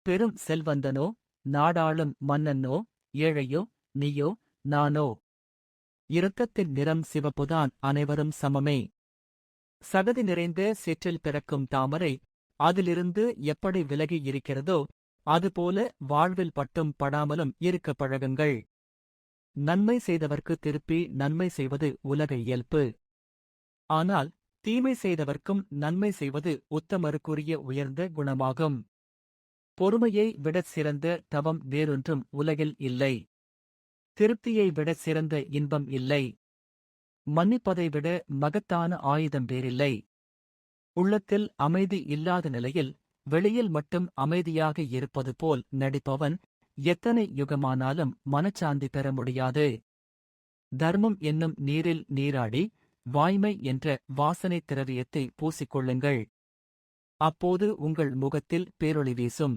பெரும் செல்வந்தனோ, நாடாளும் மன்னனோ, ஏழையோ, நீயோ, நானோ. இரத்தத்தின் நிறம் சிவப்புதான், அனைவரும் சமமே. சகதி நிறைந்த சேற்றில் பிறக்கும் தாமரை, அதிலிருந்து எப்படி விலகி இருக்கிறதோ, அதுபோல வாழ்வில் பட்டும் படாமலும் இருக்கப் பழகுங்கள். நன்மை செய்தவர்க்கு திருப்பி நன்மை செய்வது உலக இயல்பு. ஆனால் தீமை செய்தவர்க்கும் நன்மை செய்வது உத்தமருக்குரிய உயர்ந்த குணமாகும். பொறுமையை விடச் சிறந்த தவம் வேறொன்றும் உலகில் இல்லை. திருப்தியை விடச் சிறந்த இன்பம் இல்லை. மன்னிப்பதை விட மகத்தான ஆயுதம் வேறில்லை. உள்ளத்தில் அமைதி இல்லாத நிலையில் வெளியில் மட்டும் அமைதியாக இருப்பது போல் நடிப்பவன் எத்தனை யுகமானாலும் மனச்சாந்தி பெற முடியாது. தர்மம் என்னும் நீரில் நீராடி வாய்மை என்ற வாசனை திரவியத்தை பூசிக்கொள்ளுங்கள். அப்போது உங்கள் முகத்தில் பேரொளி வீசும்.